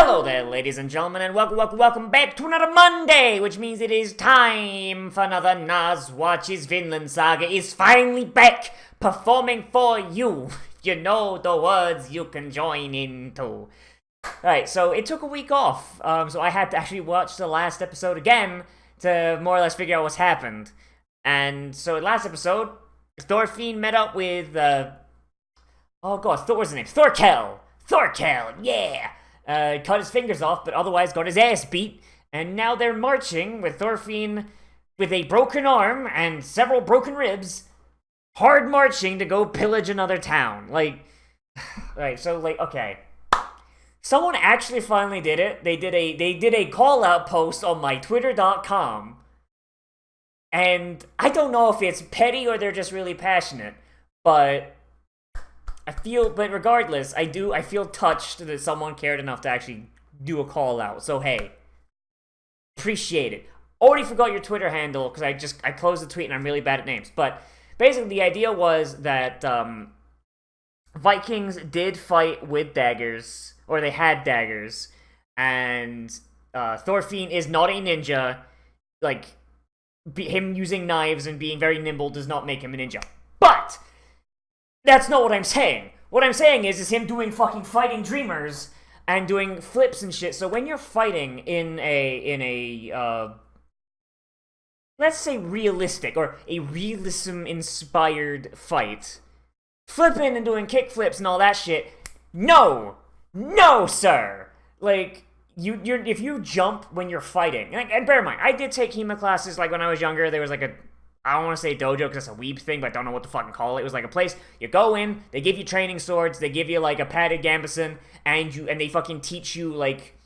Hello there, ladies and gentlemen, and welcome back to another Monday, which means it is time for another Nozz Watches Vinland Saga is finally back, performing for you. You know the words you can join into. Alright, so it took a week off, so I had to actually watch the last episode again to more or less figure out what's happened. And so last episode, Thorfinn met up with, oh god, what was his name? Thorkell, yeah! Cut his fingers off, but otherwise got his ass beat, and now they're marching with Thorfinn with a broken arm and several broken ribs, hard marching to go pillage another town. Like, right, so, like, okay. Someone actually finally did it. They did a call-out post on my twitter.com, and I don't know if it's petty or they're just really passionate, but but regardless, I feel touched that someone cared enough to actually do a call out. So hey, appreciate it. Already forgot your Twitter handle because I closed the tweet and I'm really bad at names. But basically, the idea was that Vikings did fight with daggers, or they had daggers, and Thorfinn is not a ninja. Like, him using knives and being very nimble does not make him a ninja. But that's not what I'm saying. What I'm saying is him doing fucking fighting dreamers and doing flips and shit. So when you're fighting in a let's say realistic or a realism-inspired fight, flipping and doing kick flips and all that shit, no, sir. Like, if you jump when you're fighting, and bear in mind, I did take HEMA classes. Like when I was younger, there was like I don't want to say dojo because it's a weeb thing, but I don't know what to fucking call it. It was like a place, you go in, they give you training swords, they give you like a padded gambeson, and they fucking teach you like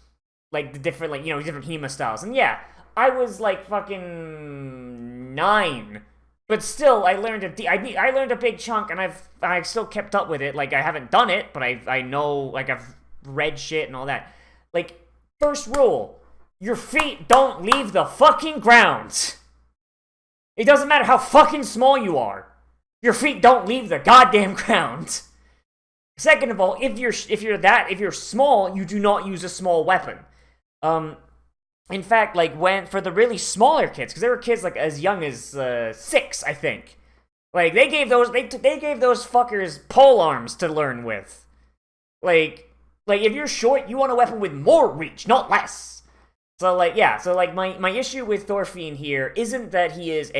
the different, like, you know, different HEMA styles. And yeah, I was like fucking 9, but still I learned I learned a big chunk, and I've still kept up with it. Like, I haven't done it, but I know, like, I've read shit and all that. Like, first rule, your feet don't leave the fucking ground. It doesn't matter how fucking small you are. Your feet don't leave the goddamn ground. Second of all, if you're small, you do not use a small weapon. In fact, like, for the really smaller kids, because there were kids like as young as 6, I think. Like, they gave those fuckers pole arms to learn with. Like if you're short, you want a weapon with more reach, not less. So, like, yeah, so, like, my issue with Thorfinn here isn't that he's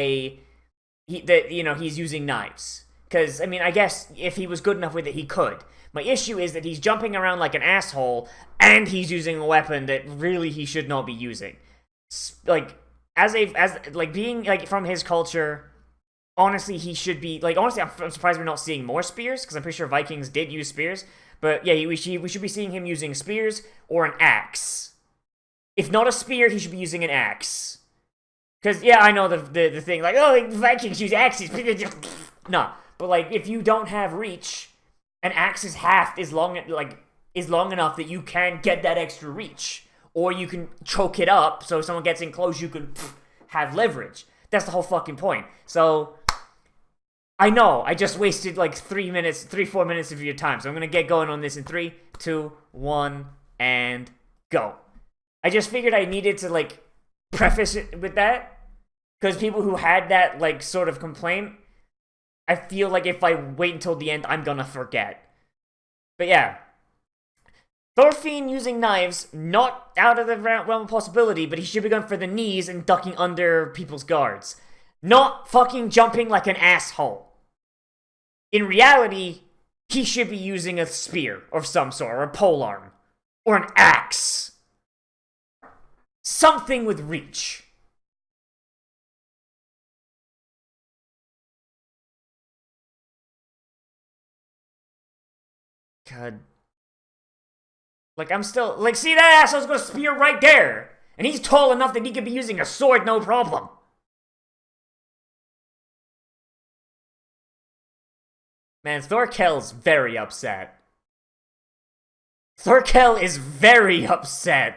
using knives. Because, I mean, I guess if he was good enough with it, he could. My issue is that he's jumping around like an asshole, and he's using a weapon that really he should not be using. Like, being, like, from his culture, honestly, he should be, like, honestly, I'm surprised we're not seeing more spears, because I'm pretty sure Vikings did use spears. But, yeah, we should be seeing him using spears or an axe. If not a spear, he should be using an axe. Because, yeah, I know the thing, like, oh, Vikings use axes. No, but, like, if you don't have reach, an axe is long enough that you can get that extra reach. Or you can choke it up, so if someone gets in close, you can have leverage. That's the whole fucking point. So, I know, I just wasted, like, 4 minutes of your time. So I'm gonna get going on this in 3, 2, 1, and go. I just figured I needed to, like, preface it with that, because people who had that, like, sort of complaint, I feel like if I wait until the end, I'm gonna forget. But yeah, Thorfinn using knives, not out of the realm of possibility, but he should be going for the knees and ducking under people's guards. Not fucking jumping like an asshole. In reality, he should be using a spear of some sort, or a polearm, or an axe. Something with reach. God. Like, I'm still... Like, see, that asshole's gonna spear right there! And he's tall enough that he could be using a sword, no problem. Man, Thorkell's very upset. Thorkell is very upset.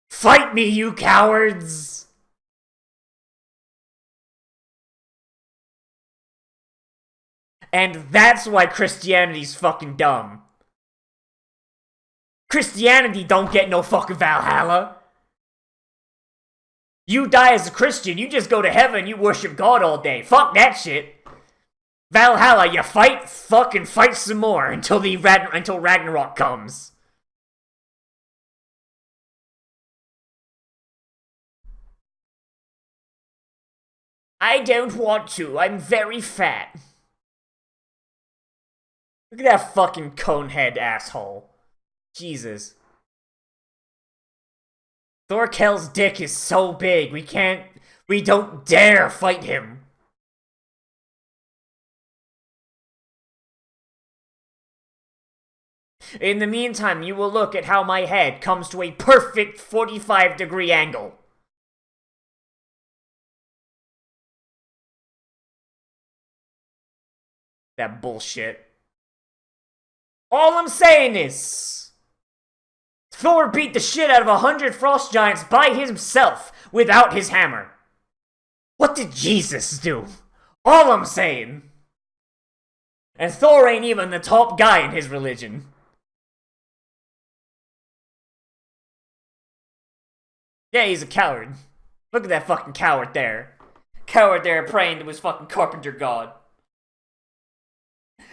Fight me, you cowards! And that's why Christianity's fucking dumb. Christianity don't get no fucking Valhalla. You die as a Christian, you just go to heaven, you worship God all day. Fuck that shit. Valhalla, you fight, fucking fight some more until Ragnarok comes. I don't want to, I'm very fat. Look at that fucking conehead asshole. Jesus. Thorkell's dick is so big, we don't dare fight him. In the meantime, you will look at how my head comes to a perfect 45-degree angle. That bullshit. All I'm saying is, Thor beat the shit out of 100 frost giants by himself without his hammer. What did Jesus do? All I'm saying. And Thor ain't even the top guy in his religion. Yeah, he's a coward. Look at that fucking coward there. Coward there praying to his fucking carpenter god.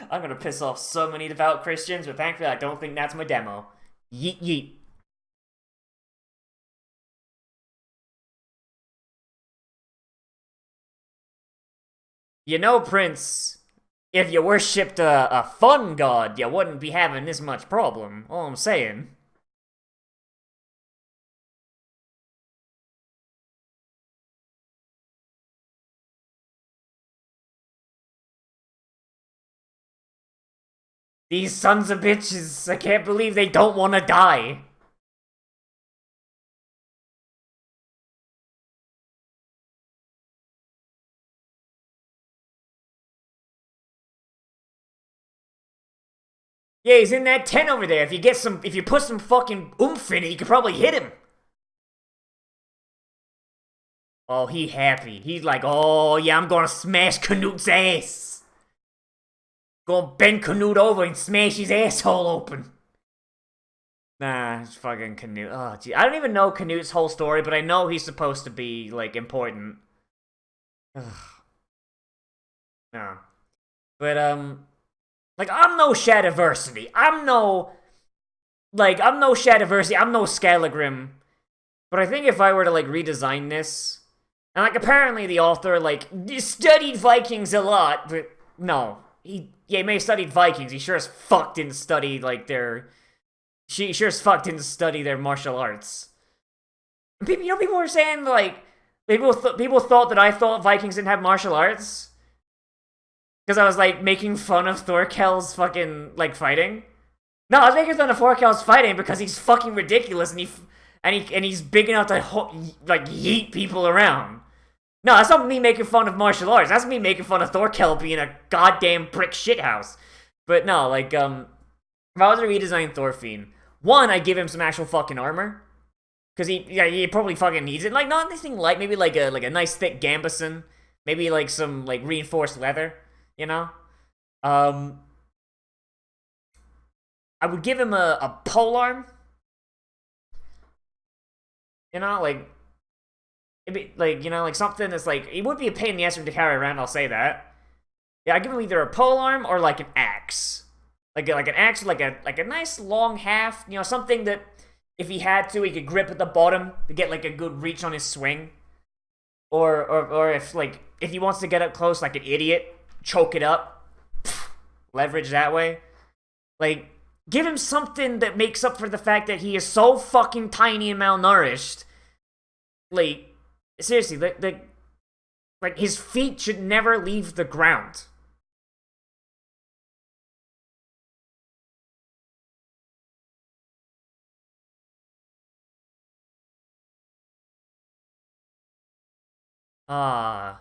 I'm gonna piss off so many devout Christians, but thankfully I don't think that's my demo. Yeet yeet. You know, Prince, if you worshipped a fun god, you wouldn't be having this much problem. All I'm saying. These sons of bitches, I can't believe they don't want to die. Yeah, he's in that tent over there. If you put some fucking oomph in it, you could probably hit him. Oh, he happy. He's like, oh yeah, I'm gonna smash Canute's ass. Gonna bend Canute over and smash his asshole open. Nah, it's fucking Canute. Oh, gee. I don't even know Canute's whole story, but I know he's supposed to be, like, important. Ugh. No. But, like, I'm no Shadiversity. I'm no Shadiversity. I'm no Scalagrim. But I think if I were to, like, redesign this, and, like, apparently the author, like, studied Vikings a lot, but no. He may have studied Vikings. He sure as fuck didn't study, like, their martial arts. People were saying, like, people thought that I thought Vikings didn't have martial arts. Because I was, like, making fun of Thorkell's fucking, like, fighting. No, I was making fun of Thorkell's fighting because he's fucking ridiculous and he's big enough to, like, yeet people around. No, that's not me making fun of martial arts. That's me making fun of Thorkell being a goddamn brick shithouse. But no, like, if I was to redesign Thorfinn, one, I'd give him some actual fucking armor. Because he probably fucking needs it. Like, not anything light, maybe like a nice thick gambeson. Maybe like some, like, reinforced leather, you know? I would give him a polearm. You know, like, it'd be, like, you know, like something that's like, it would be a pain in the ass for him to carry around, I'll say that. Yeah, I'd give him either a polearm or like an axe. Like an axe with like a nice long half, you know, something that if he had to, he could grip at the bottom to get like a good reach on his swing. Or if he wants to get up close like an idiot, choke it up, leverage that way. Like, give him something that makes up for the fact that he is so fucking tiny and malnourished. Like, seriously, like his feet should never leave the ground. Ah.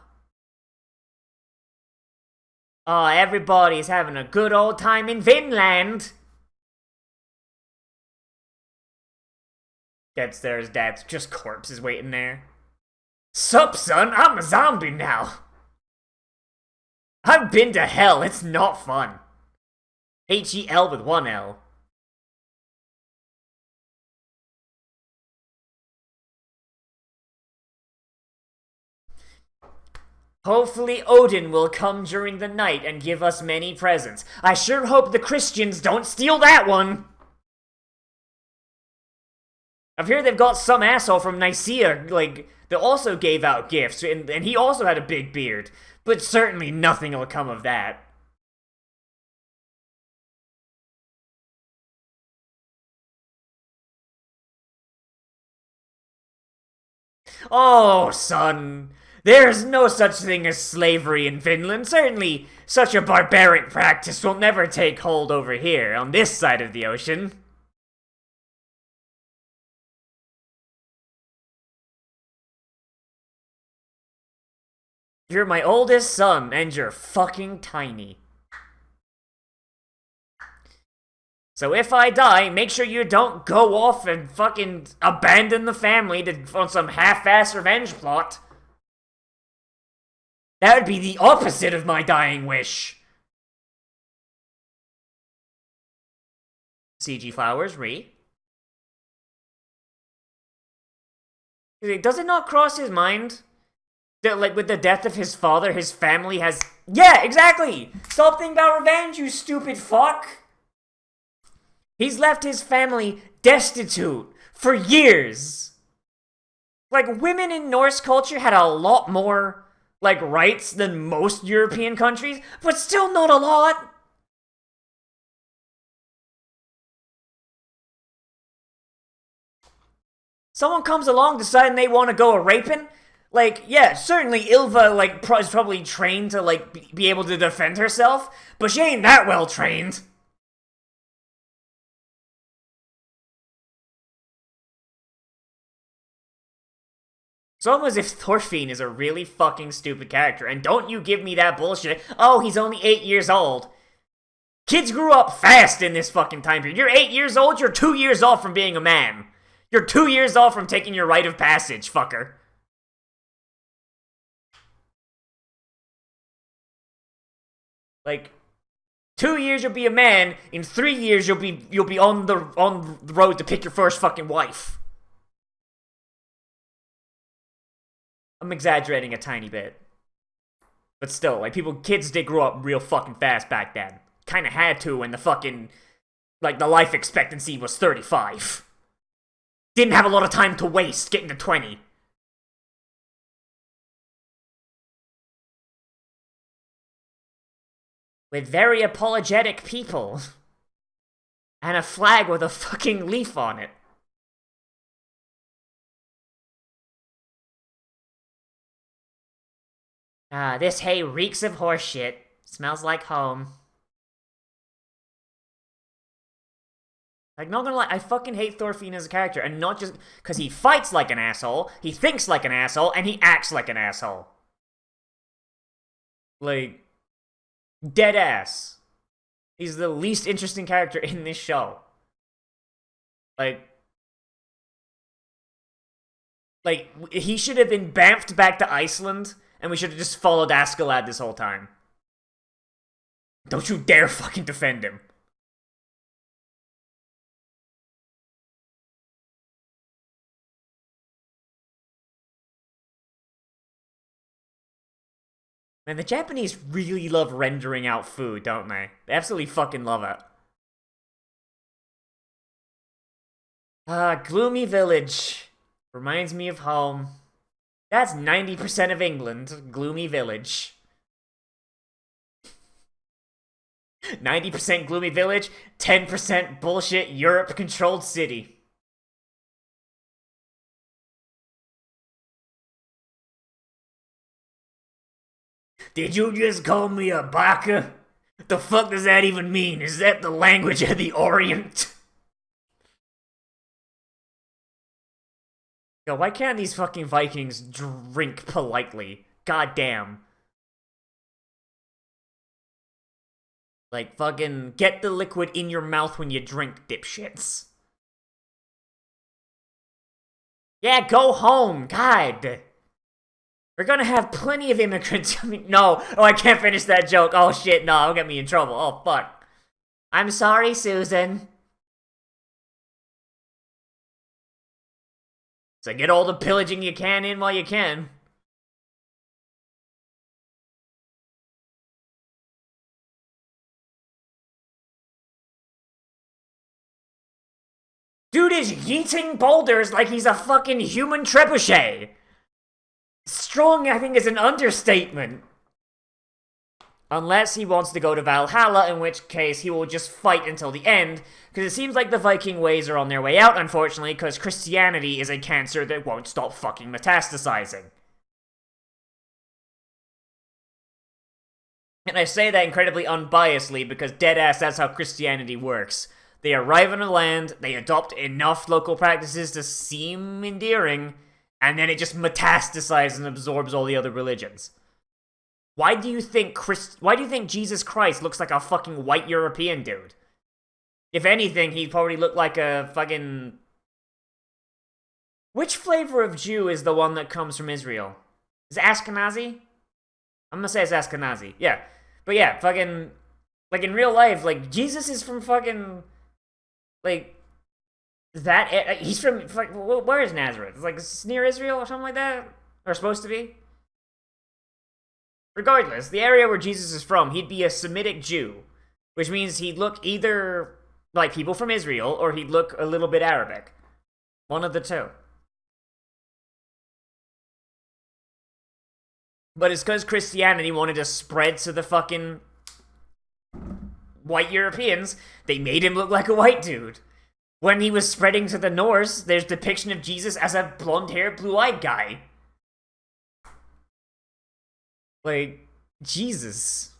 Everybody's having a good old time in Vinland. Gets there, his dad's just corpses waiting there. Sup, son? I'm a zombie now. I've been to hell. It's not fun. H-E-L with one L. Hopefully Odin will come during the night and give us many presents. I sure hope the Christians don't steal that one! I've heard they've got some asshole from Nicaea, like, that also gave out gifts, and he also had a big beard. But certainly nothing will come of that. Oh, son. There's no such thing as slavery in Finland. Certainly, such a barbaric practice will never take hold over here, on this side of the ocean. You're my oldest son, and you're fucking tiny. So if I die, make sure you don't go off and fucking abandon the family on some half-ass revenge plot. That would be the opposite of my dying wish. CG Flowers, re. Does it not cross his mind that, like, with the death of his father, his family has... Yeah, exactly! Stop thinking about revenge, you stupid fuck! He's left his family destitute for years. Like, women in Norse culture had a lot more, like, rights than most European countries, but still not a lot. Someone comes along deciding they want to go a raping. Like, yeah, certainly Ylva, like, is probably trained to, like, be able to defend herself, but she ain't that well trained. It's almost as if Thorfinn is a really fucking stupid character, and don't you give me that bullshit, oh, he's only 8 years old. Kids grew up fast in this fucking time period. You're 8 years old, you're 2 years off from being a man. You're 2 years off from taking your rite of passage, fucker. Like, 2 years you'll be a man, in 3 years you'll be on the road to pick your first fucking wife. I'm exaggerating a tiny bit. But still, like, kids did grow up real fucking fast back then. Kinda had to when the fucking, like, the life expectancy was 35. Didn't have a lot of time to waste getting to 20. With very apologetic people. And a flag with a fucking leaf on it. This hay reeks of horseshit. Smells like home. Like, not gonna lie, I fucking hate Thorfinn as a character, and not just because he fights like an asshole, he thinks like an asshole, and he acts like an asshole. Like, dead ass. He's the least interesting character in this show. Like, he should have been bamfed back to Iceland, and we should have just followed Askeladd this whole time. Don't you dare fucking defend him. Man, the Japanese really love rendering out food, don't they? They absolutely fucking love it. Gloomy Village. Reminds me of home. That's 90% of England. Gloomy Village. 90% Gloomy Village, 10% bullshit Europe-controlled city. Did you just call me a baka? The fuck does that even mean? Is that the language of the Orient? Yo, why can't these fucking Vikings drink politely? God damn. Like, fucking get the liquid in your mouth when you drink, dipshits. Yeah, go home, God. We're gonna have plenty of immigrants. I mean, no. Oh, I can't finish that joke. Oh, shit, no, it'll get me in trouble. Oh, fuck. I'm sorry, Susan. So get all the pillaging you can in while you can. Dude is yeeting boulders like he's a fucking human trebuchet. Strong, I think, is an understatement. Unless he wants to go to Valhalla, in which case he will just fight until the end, because it seems like the Viking ways are on their way out, unfortunately, because Christianity is a cancer that won't stop fucking metastasizing. And I say that incredibly unbiasedly, because deadass, that's how Christianity works. They arrive on a land, they adopt enough local practices to seem endearing, and then it just metastasizes and absorbs all the other religions. Why do you think Jesus Christ looks like a fucking white European dude? If anything, he'd probably look like a fucking... Which flavor of Jew is the one that comes from Israel? Is it Ashkenazi? I'm gonna say it's Ashkenazi, yeah. But yeah, fucking... Like, in real life, like, Jesus is from fucking... Like... That... He's from... Where is Nazareth? It's like, it's near Israel or something like that? Or supposed to be? Regardless, the area where Jesus is from, he'd be a Semitic Jew, which means he'd look either like people from Israel or he'd look a little bit Arabic. One of the two. But it's because Christianity wanted to spread to the fucking white Europeans, they made him look like a white dude. When he was spreading to the Norse, there's depiction of Jesus as a blonde-haired, blue-eyed guy. Like, Jesus.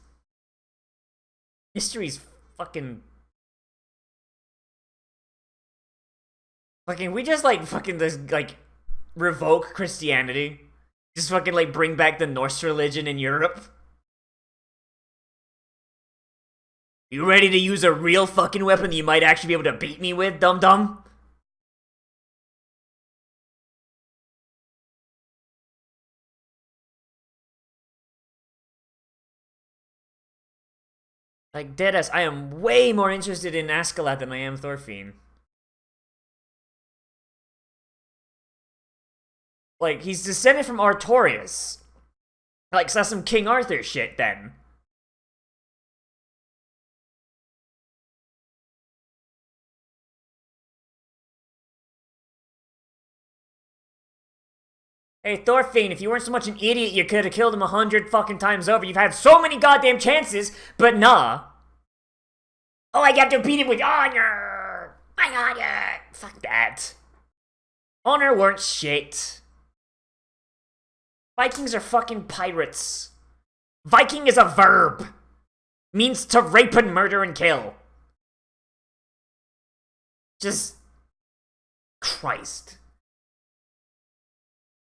History's fucking... Fucking, we just, like, fucking, just, like, revoke Christianity. Just fucking, like, bring back the Norse religion in Europe. You ready to use a real fucking weapon that you might actually be able to beat me with, dum-dum? Like, deadass, I am way more interested in Askeladd than I am Thorfinn. Like, he's descended from Artorias. Like, so that's some King Arthur shit, then. Hey, Thorfinn, if you weren't so much an idiot, you could have killed him 100 fucking times over. You've had so many goddamn chances, but nah. Oh, I got to beat him with honor! My honor! Fuck that. Honor weren't shit. Vikings are fucking pirates. Viking is a verb. Means to rape and murder and kill. Just... Christ.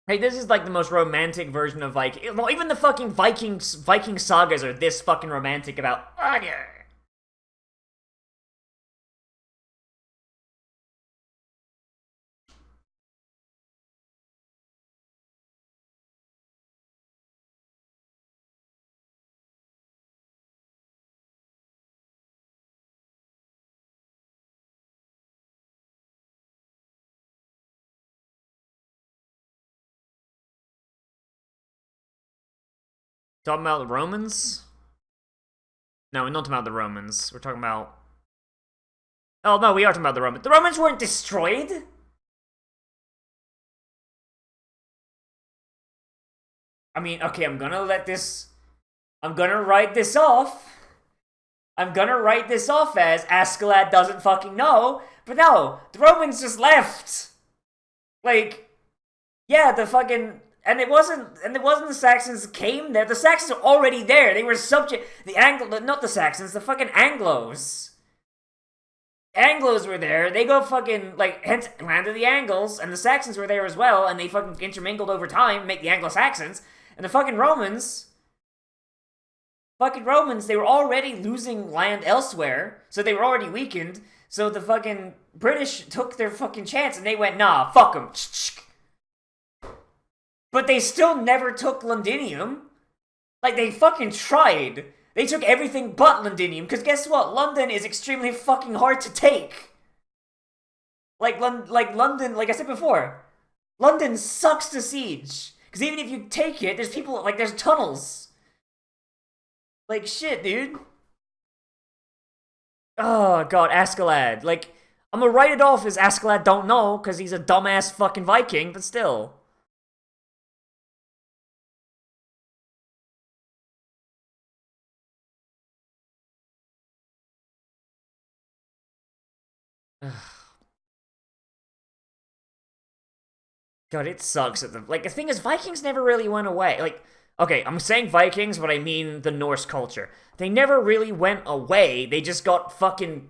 Hey, this is like the most romantic version of Viking. Well, even the fucking Viking sagas are this fucking romantic about honor. Talking about the Romans? No, we're not talking about the Romans. We're talking about... Oh, no, we are talking about the Romans. The Romans weren't destroyed? I mean, okay, I'm gonna write this off. I'm gonna write this off as Askeladd doesn't fucking know. But no, the Romans just left. Like, yeah, the fucking... And it wasn't the Saxons that came there. The Saxons were already there. They were subject... Not the Saxons, the fucking Anglos. Anglos were there. They go fucking, like, hence, land of the Angles. And the Saxons were there as well. And they fucking intermingled over time, make the Anglo-Saxons. And the fucking Romans... they were already losing land elsewhere. So they were already weakened. So the fucking British took their fucking chance. And they went, nah, fuck them. But they still never took Londinium. Like, they fucking tried. They took everything but Londinium, because guess what? London is extremely fucking hard to take. Like London, like I said before, London sucks to siege. Because even if you take it, there's people, like, there's tunnels. Like, shit, dude. Oh, God, Askeladd. Like, I'm gonna write it off as Askeladd don't know, because he's a dumbass fucking Viking, but still. God, it sucks that the thing is, Vikings never really went away. Like, okay, I'm saying Vikings, but I mean the Norse culture. They never really went away. They just got fucking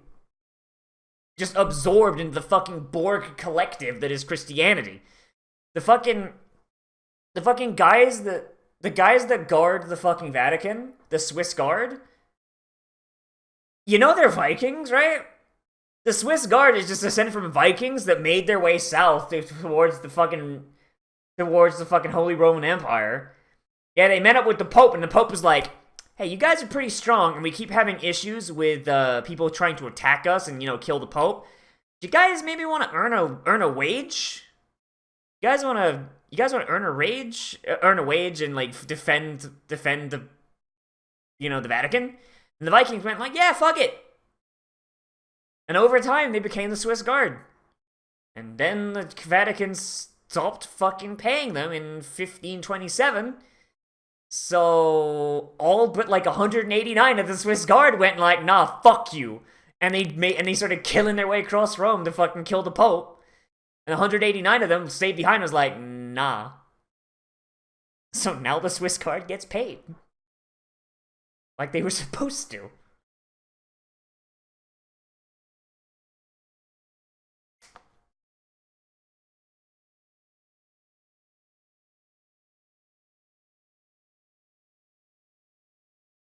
just absorbed into the fucking Borg collective that is Christianity. The fucking guys that guard the fucking Vatican, the Swiss Guard, you know they're Vikings, right? The Swiss Guard is just descended from Vikings that made their way south towards the fucking Holy Roman Empire. Yeah, they met up with the Pope, and the Pope was like, "Hey, you guys are pretty strong, and we keep having issues with people trying to attack us and kill the Pope. Do you guys maybe want to earn a wage? You guys want to earn a wage and like defend the the Vatican?" And the Vikings went like, "Yeah, fuck it." And over time, they became the Swiss Guard. And then the Vatican stopped fucking paying them in 1527. So all but like 189 of the Swiss Guard went like, "Nah, fuck you." And they started killing their way across Rome to fucking kill the Pope. And 189 of them stayed behind and was like, "Nah." So now the Swiss Guard gets paid. Like they were supposed to.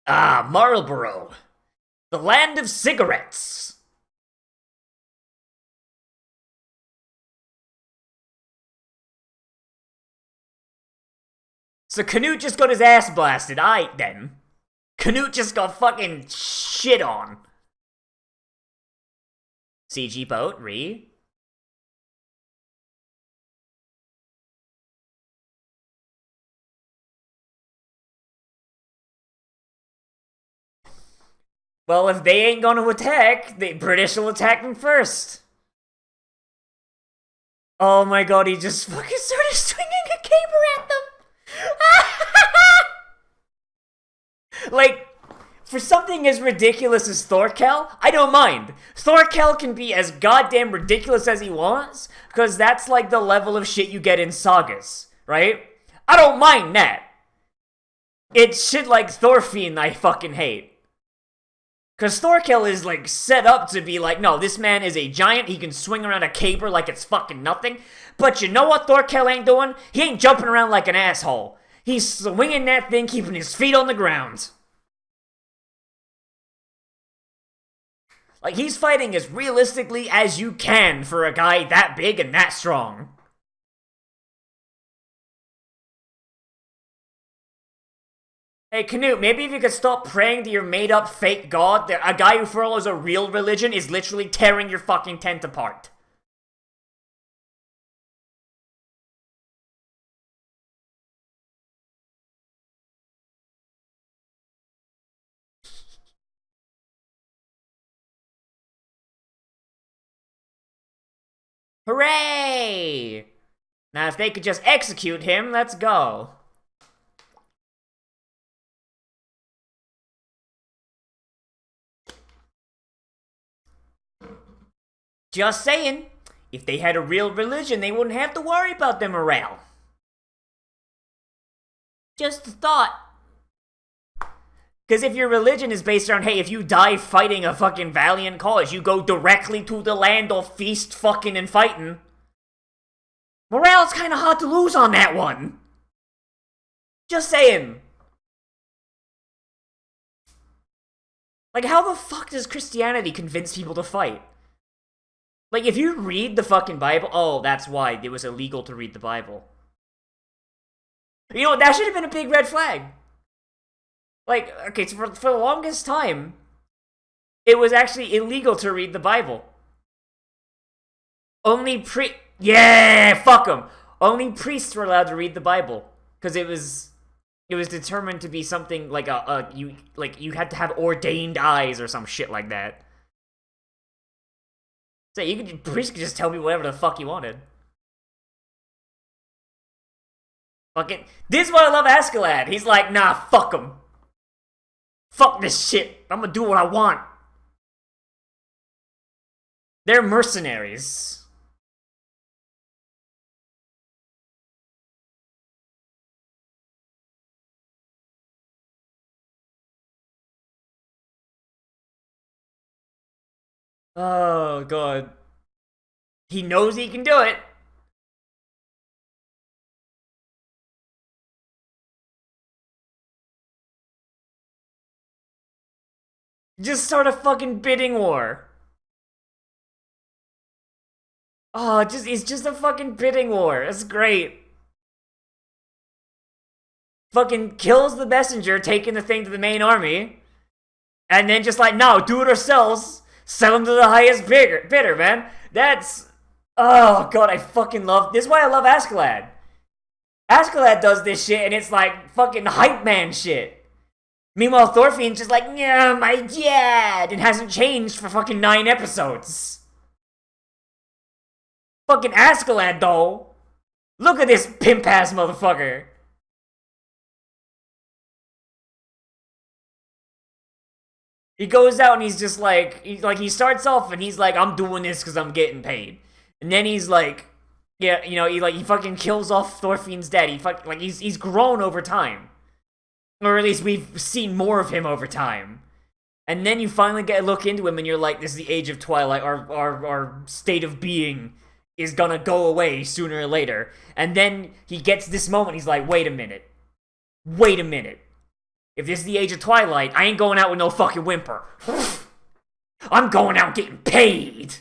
Ah, Marlborough. The land of cigarettes. So Canute just got his ass blasted. Aight then. Canute just got fucking shit on. CG boat, re. Well, if they ain't gonna attack, the British will attack them first. Oh my god, he just fucking started swinging a caber at them! Like, for something as ridiculous as Thorkel, I don't mind. Thorkel can be as goddamn ridiculous as he wants, because that's like the level of shit you get in sagas, right? I don't mind that. It's shit like Thorfinn I fucking hate. Because Thorkel is, like, set up to be like, no, this man is a giant, he can swing around a caber like it's fucking nothing. But you know what Thorkel ain't doing? He ain't jumping around like an asshole. He's swinging that thing, keeping his feet on the ground. Like, he's fighting as realistically as you can for a guy that big and that strong. Hey, Canute, maybe if you could stop praying to your made-up fake god, a guy who follows a real religion is literally tearing your fucking tent apart. Hooray! Now, if they could just execute him, let's go. Just saying, if they had a real religion, they wouldn't have to worry about their morale. Just a thought. Because if your religion is based around, hey, if you die fighting a fucking valiant cause, you go directly to the land of feast fucking and fighting. Morale's kind of hard to lose on that one. Just saying. Like, how the fuck does Christianity convince people to fight? Like, if you read the fucking Bible... Oh, that's why it was illegal to read the Bible. You know, that should have been a big red flag. Like, okay, so for the longest time, it was actually illegal to read the Bible. Yeah, fuck them. Only priests were allowed to read the Bible. Because it was determined to be something like you had to have ordained eyes or some shit like that. So Priest could just tell me whatever the fuck he wanted. Fucking, this is why I love Askeladd. He's like, nah, fuck him. Fuck this shit. I'm gonna do what I want. They're mercenaries. Oh, God. He knows he can do it. Just start a fucking bidding war. Oh, it's just a fucking bidding war. That's great. Fucking kills the messenger, taking the thing to the main army. And then just like, no, do it ourselves. Sell them to the highest bidder, man. That's... Oh, God, I fucking love... This is why I love Askeladd. Askeladd does this shit, and it's like fucking hype man shit. Meanwhile, Thorfinn's just like, yeah, my dad, and hasn't changed for fucking 9 episodes. Fucking Askeladd, though. Look at this pimp-ass motherfucker. He goes out and he's just like, he starts off and he's like, I'm doing this because I'm getting paid. And then he's like, yeah, you know, he fucking kills off Thorfinn's dad. He's grown over time. Or at least we've seen more of him over time. And then you finally get a look into him and you're like, this is the age of Twilight. Our state of being is gonna go away sooner or later. And then he gets this moment, he's like, wait a minute. Wait a minute. If this is the age of Twilight, I ain't going out with no fucking whimper. I'm going out getting paid.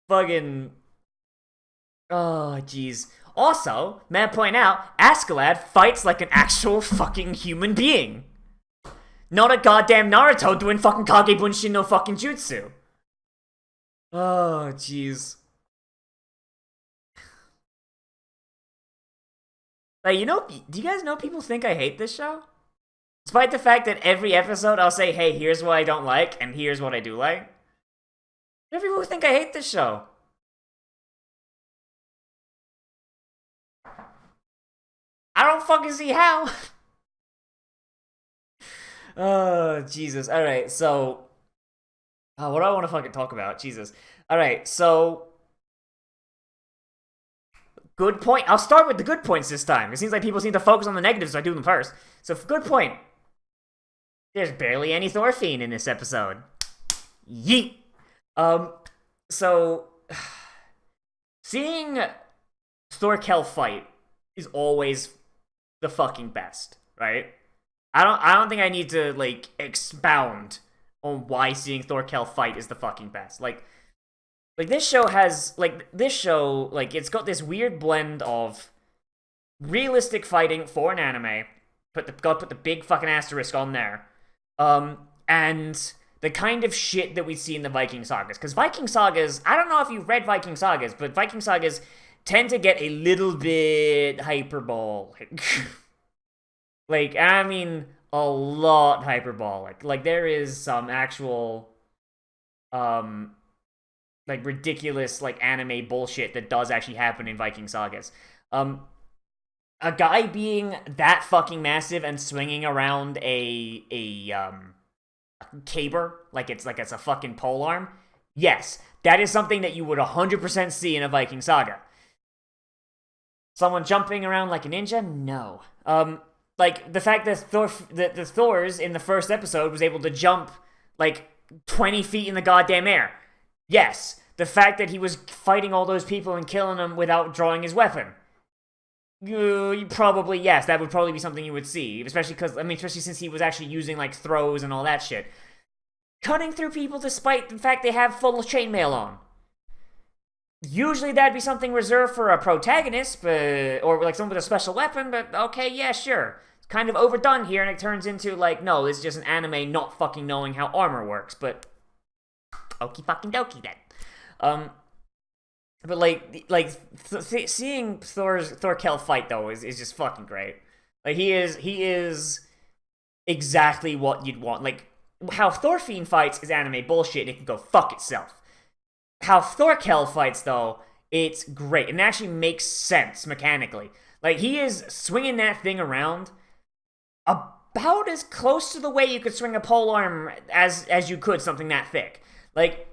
Fucking... Oh, jeez. Also, may I point out, Askeladd fights like an actual fucking human being. Not a goddamn Naruto doing fucking Kage Bunshin no fucking jutsu. Oh, jeez. Like, you know, do you guys know people think I hate this show? Despite the fact that every episode I'll say, hey, here's what I don't like, and here's what I do like. There are people who think I hate this show. I don't fucking see how. Oh, Jesus. Alright, so... what do I want to fucking talk about? Jesus. Alright, so... Good point. I'll start with the good points this time. It seems like people seem to focus on the negatives, so I do them first. So, good point. There's barely any Thorfinn in this episode. Yeet! So... Seeing Thorkel fight is always the fucking best, right? I don't think I need to, like, expound on why seeing Thorkel fight is the fucking best. Like, this show has, it's got this weird blend of realistic fighting for an anime. Gotta put the big fucking asterisk on there. And the kind of shit that we see in the Viking sagas. Because Viking sagas, I don't know if you've read Viking sagas, but Viking sagas tend to get a little bit hyperbolic. Like, I mean, a lot hyperbolic. Like, there is some actual, like, ridiculous, like, anime bullshit that does actually happen in Viking sagas. A guy being that fucking massive and swinging around a caber, like it's a fucking polearm, yes, that is something that you would 100% see in a Viking saga. Someone jumping around like a ninja? No. Like, the fact that the Thors in the first episode was able to jump, like, 20 feet in the goddamn air. Yes. The fact that he was fighting all those people and killing them without drawing his weapon. You probably, yes, that would probably be something you would see. Especially since he was actually using, like, throws and all that shit. Cutting through people despite the fact they have full chainmail on. Usually that'd be something reserved for a protagonist, or like someone with a special weapon, but okay, yeah, sure. It's kind of overdone here, and it turns into, like, no, this is just an anime not fucking knowing how armor works, but... Okie fucking dokie then. But seeing Thorkel fight, though, is just fucking great. Like, he is exactly what you'd want. Like, how Thorfinn fights is anime bullshit and it can go fuck itself. How Thorkel fights, though, it's great. And it actually makes sense mechanically. Like, he is swinging that thing around about as close to the way you could swing a polearm as you could something that thick. Like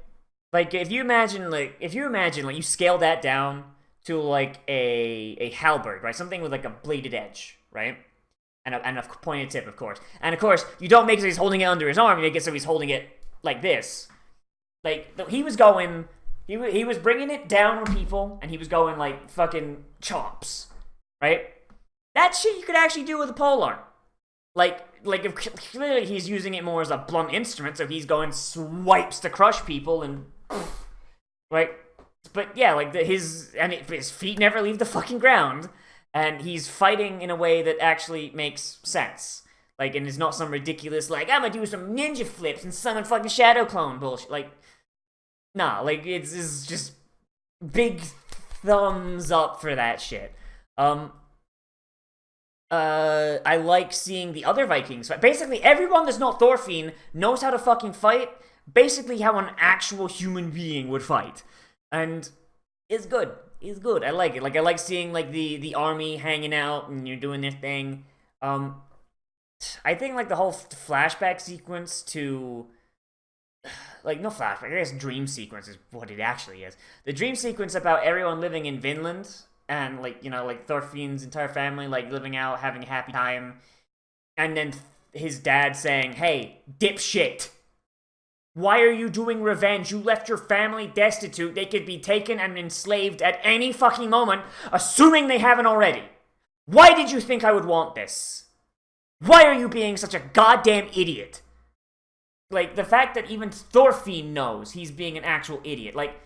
if you imagine you scale that down to like a halberd, right? Something with like a bladed edge, right? And a pointed tip, of course. And of course, you don't make it so he's holding it under his arm. You make it so he's holding it like this. Like, he was going, he was bringing it down on people, and he was going like fucking chops, right? That shit you could actually do with a polearm. Like if clearly he's using it more as a blunt instrument, so he's going swipes to crush people and, right? But yeah, like his feet never leave the fucking ground, and he's fighting in a way that actually makes sense. Like, and it's not some ridiculous, like, I'm gonna do some ninja flips and summon fucking shadow clone bullshit. Like, nah, like, it's just big thumbs up for that shit. I like seeing the other Vikings fight. Basically, everyone that's not Thorfinn knows how to fucking fight, basically how an actual human being would fight. And it's good. It's good. I like it. Like, I like seeing, like, the army hanging out and you're doing their thing. I think, like, the whole flashback sequence to... Like, no flashback, I guess dream sequence is what it actually is. The dream sequence about everyone living in Vinland, and, like, you know, like, Thorfinn's entire family, like, living out, having a happy time, and then his dad saying, hey, dipshit, why are you doing revenge? You left your family destitute. They could be taken and enslaved at any fucking moment, assuming they haven't already. Why did you think I would want this? Why are you being such a goddamn idiot? Like, the fact that even Thorfinn knows he's being an actual idiot, like,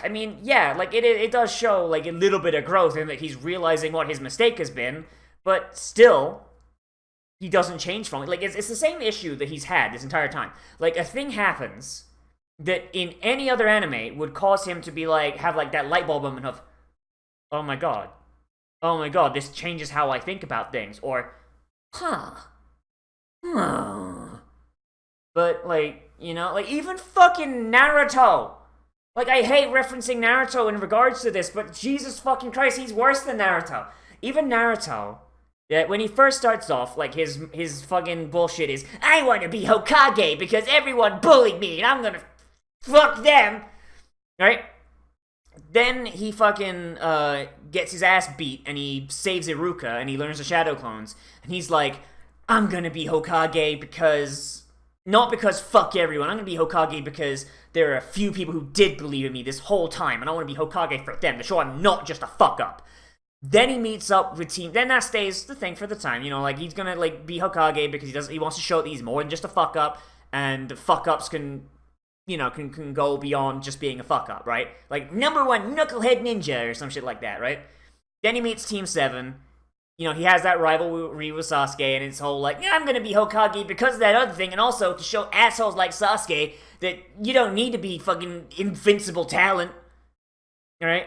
I mean, yeah, like, it does show, like, a little bit of growth in that he's realizing what his mistake has been, but still, he doesn't change from it. Like, it's the same issue that he's had this entire time. Like, a thing happens that in any other anime would cause him to be, like, have, like, that light bulb moment of, oh my god, this changes how I think about things, or, But, like, you know, like, even fucking Naruto. Like, I hate referencing Naruto in regards to this, but Jesus fucking Christ, he's worse than Naruto. Even Naruto, yeah, when he first starts off, like, his fucking bullshit is, I want to be Hokage because everyone bullied me and I'm gonna fuck them, right? Then he fucking gets his ass beat and he saves Iruka and he learns the Shadow Clones. And he's like, I'm gonna be Hokage because... Not because fuck everyone, I'm gonna be Hokage because there are a few people who did believe in me this whole time, and I wanna be Hokage for them, to show I'm not just a fuck up. Then he meets up with Team, then that stays the thing for the time, you know, like, he's gonna, like, be Hokage because he wants to show that he's more than just a fuck up, and fuck ups can, you know, can go beyond just being a fuck up, right? Like, #1 Knucklehead Ninja, or some shit like that, right? Then he meets Team 7, you know, he has that rivalry with Sasuke, and it's whole, like, yeah, I'm gonna be Hokage because of that other thing, and also to show assholes like Sasuke that you don't need to be fucking invincible talent, alright?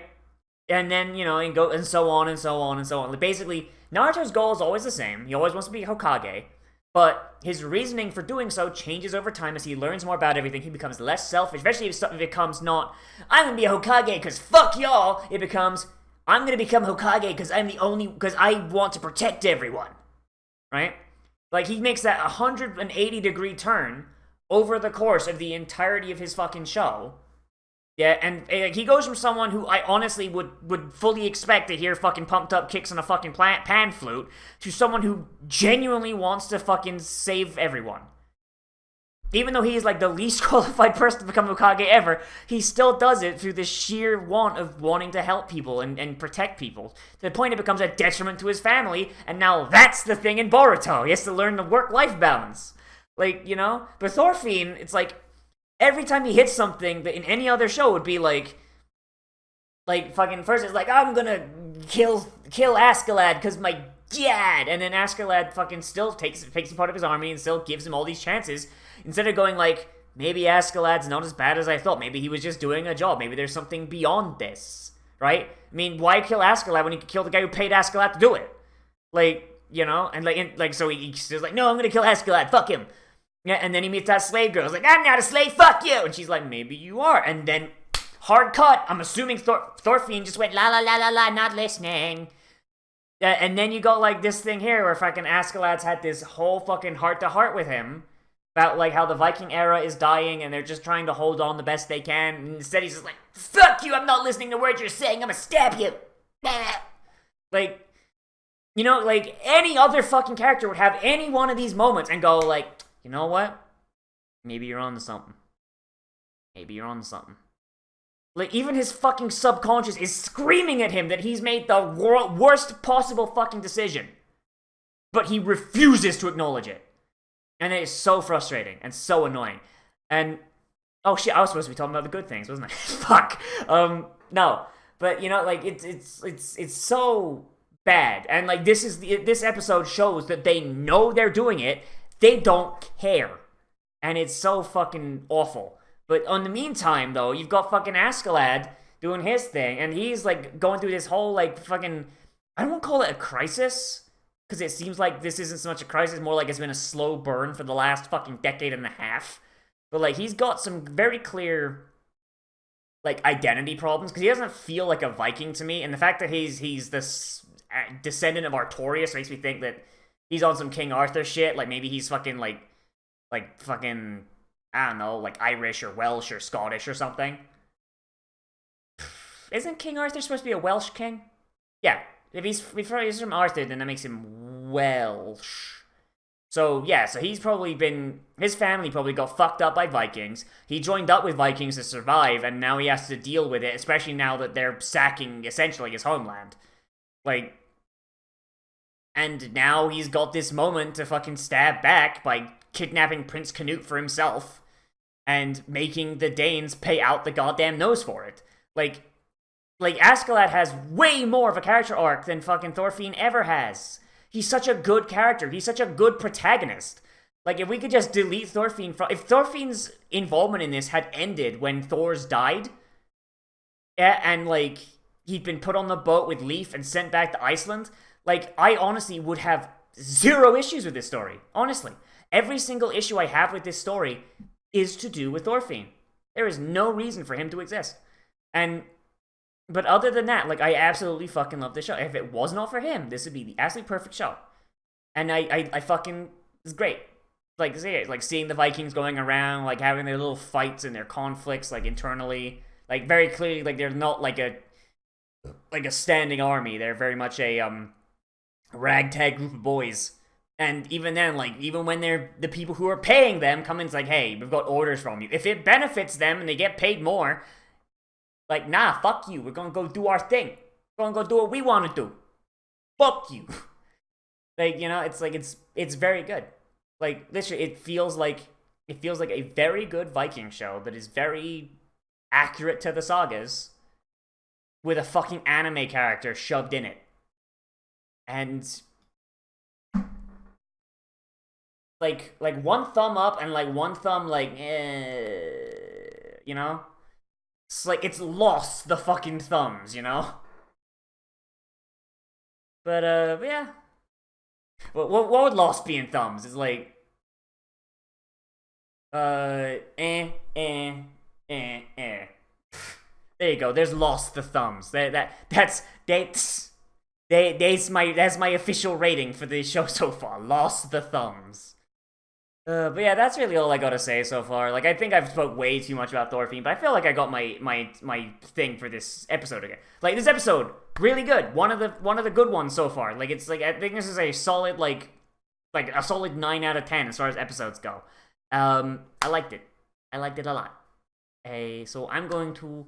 And then, you know, and so on and so on and so on. Like, basically, Naruto's goal is always the same. He always wants to be Hokage, but his reasoning for doing so changes over time as he learns more about everything. He becomes less selfish, especially if something becomes not, I'm gonna be a Hokage because fuck y'all, it becomes... I'm gonna become Hokage because because I want to protect everyone, right? Like, he makes that 180-degree turn over the course of the entirety of his fucking show. Yeah, and he goes from someone who I honestly would fully expect to hear fucking pumped up kicks on a fucking pan flute to someone who genuinely wants to fucking save everyone. Even though he is, like, the least qualified person to become Hokage ever, he still does it through the sheer want of wanting to help people and protect people. To the point it becomes a detriment to his family, and now that's the thing in Boruto. He has to learn the work-life balance. Like, you know? But Thorfinn, it's like, every time he hits something that in any other show would be like fucking first it's like, I'm gonna kill Askeladd because my dad, and then Askeladd fucking still takes him part of his army and still gives him all these chances. Instead of going like, maybe Askeladd's not as bad as I thought. Maybe he was just doing a job. Maybe there's something beyond this, right? I mean, why kill Askeladd when he could kill the guy who paid Askeladd to do it? Like, you know? And so he's like, no, I'm gonna kill Askeladd. Fuck him. Yeah, and then he meets that slave girl. He's like, I'm not a slave, fuck you! And she's like, maybe you are. And then, hard cut, I'm assuming Thorfinn just went, la la la la la, not listening. And then you got, like, this thing here where fucking Askeladd's had this whole fucking heart-to-heart with him about, like, how the Viking era is dying and they're just trying to hold on the best they can. And instead he's just like, fuck you, I'm not listening to words you're saying, I'm gonna stab you. Like, you know, like, any other fucking character would have any one of these moments and go, like, you know what? Maybe you're on to something. Maybe you're on to something. Like, even his fucking subconscious is screaming at him that he's made the worst possible fucking decision. But he refuses to acknowledge it. And it is so frustrating and so annoying. And, oh shit, I was supposed to be talking about the good things, wasn't I? Fuck. No. But, you know, like, it's so bad. And, like, this episode shows that they know they're doing it. They don't care. And it's so fucking awful. But in the meantime, though, you've got fucking Askeladd doing his thing. And he's, like, going through this whole, like, fucking... I don't want to call it a crisis. Because it seems like this isn't so much a crisis. More like it's been a slow burn for the last fucking decade and a half. But, like, he's got some very clear, like, identity problems. Because he doesn't feel like a Viking to me. And the fact that he's this descendant of Artorias makes me think that he's on some King Arthur shit. Like, maybe he's fucking, like fucking, I don't know, like Irish or Welsh or Scottish or something. Isn't King Arthur supposed to be a Welsh king? Yeah, if he's from Arthur, then that makes him Welsh. So, yeah, so he's probably been... His family probably got fucked up by Vikings. He joined up with Vikings to survive, and now he has to deal with it, especially now that they're sacking, essentially, his homeland. Like... And now he's got this moment to fucking stab back by kidnapping Prince Canute for himself and making the Danes pay out the goddamn nose for it. Like Askeladd has way more of a character arc than fucking Thorfinn ever has. He's such a good character. He's such a good protagonist. Like, if we could just delete Thorfinn from... If Thorfinn's involvement in this had ended when Thor's died, and, like, he'd been put on the boat with Leif and sent back to Iceland... Like, I honestly would have zero issues with this story. Honestly. Every single issue I have with this story is to do with Thorfinn. There is no reason for him to exist. But other than that, like, I absolutely fucking love this show. If it was not for him, this would be the absolutely perfect show. And I fucking... It's great. Like, seeing the Vikings going around, like, having their little fights and their conflicts, like, internally. Like, very clearly, like, they're not, like a standing army. They're very much a, ragtag group of boys. And even then, like, even when they're the people who are paying them come in, it's like, hey, we've got orders from you. If it benefits them and they get paid more, like, nah, fuck you. We're gonna go do our thing. We're gonna go do what we want to do. Fuck you. Like, you know, it's like, it's very good. Like, literally, it feels like a very good Viking show that is very accurate to the sagas with a fucking anime character shoved in it. And like one thumb up and like one thumb like you know? It's like it's lost the fucking thumbs, you know? But yeah. What would lost be in thumbs? It's like There you go. There's lost the thumbs. That's my official rating for the show so far. Lost the thumbs. But yeah, that's really all I gotta say so far. Like, I think I've spoke way too much about Thorfinn, but I feel like I got my thing for this episode again. Like, this episode, really good. One of the good ones so far. Like, it's like, I think this is a solid like a solid 9 out of 10 as far as episodes go. I liked it. I liked it a lot. So I'm going to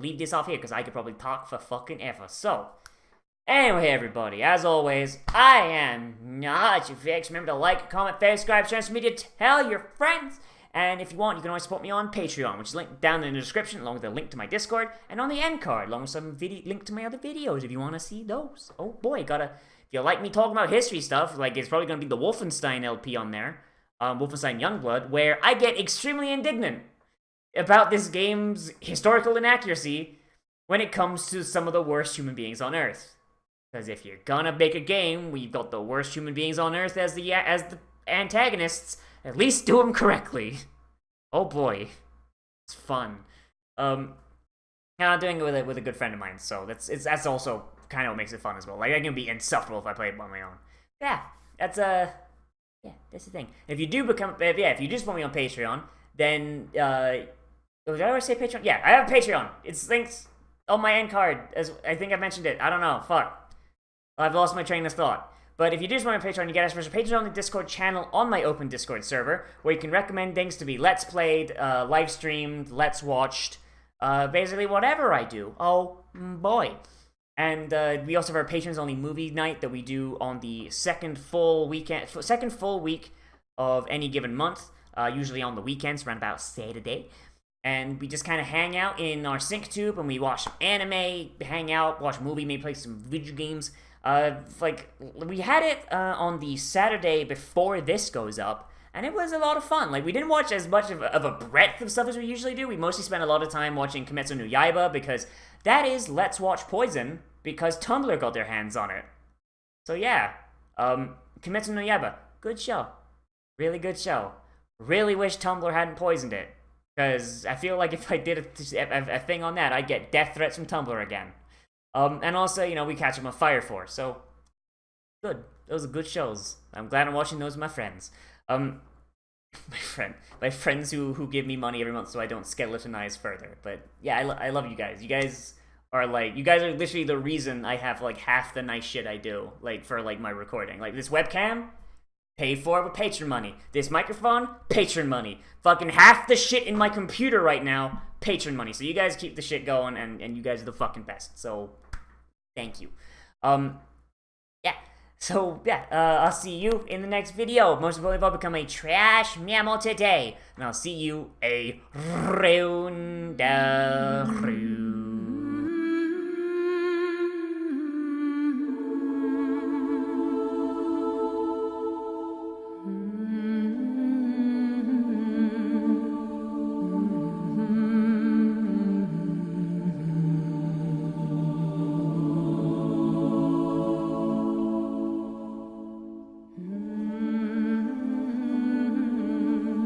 leave this off here because I could probably talk for fucking ever. So. Anyway, everybody, as always, I am Nozz. Remember to like, comment, favorite, subscribe, share social media, tell your friends. And if you want, you can always support me on Patreon, which is linked down in the description, along with a link to my Discord, and on the end card, along with some link to my other videos if you want to see those. Oh boy, if you like me talking about history stuff, like, it's probably going to be the Wolfenstein LP on there, Wolfenstein Youngblood, where I get extremely indignant about this game's historical inaccuracy when it comes to some of the worst human beings on Earth. Because if you're gonna make a game where you've got the worst human beings on Earth as the antagonists, At least do them correctly. Oh boy, it's fun. And I'm doing it with a good friend of mine, so that's also kind of what makes it fun as well. Like, I can be insufferable if I play it on my own. Yeah, that's that's the thing. If you do if you just want me on Patreon, then did I ever say Patreon? Yeah, I have Patreon. It's linked on my end card, as I think I mentioned it. I don't know. Fuck. I've lost my train of thought. But if you just want a Patreon, you get access to a Patreon Discord channel on my open Discord server, where you can recommend things to be Let's Played, live streamed, Let's Watched, basically whatever I do. Oh boy. And we also have our patrons-only movie night that we do on the second full week of any given month, usually on the weekends, around about Saturday. And we just kind of hang out in our sync tube, and we watch anime, hang out, watch a movie, maybe play some video games. Like, we had it on the Saturday before this goes up, and it was a lot of fun. Like, we didn't watch as much of a breadth of stuff as we usually do. We mostly spent a lot of time watching Kimetsu no Yaiba, because that is Let's Watch Poison, because Tumblr got their hands on it. So yeah, Kimetsu no Yaiba, good show. Really good show. Really wish Tumblr hadn't poisoned it, because I feel like if I did a thing on that, I'd get death threats from Tumblr again. And also, you know, we catch them on Fire Force, so good. Those are good shows. I'm glad I'm watching those with my friends. My friends who give me money every month so I don't skeletonize further. But yeah, I love you guys. You guys are literally the reason I have like half the nice shit I do, like for like my recording. Like this webcam, paid for it with Patreon money. This microphone, Patreon money. Fucking half the shit in my computer right now, Patreon money. So you guys keep the shit going, and you guys are the fucking best. So thank you. Yeah. So, yeah, I'll see you in the next video. Most importantly, I'll become a trash mammal today. And I'll see you a round.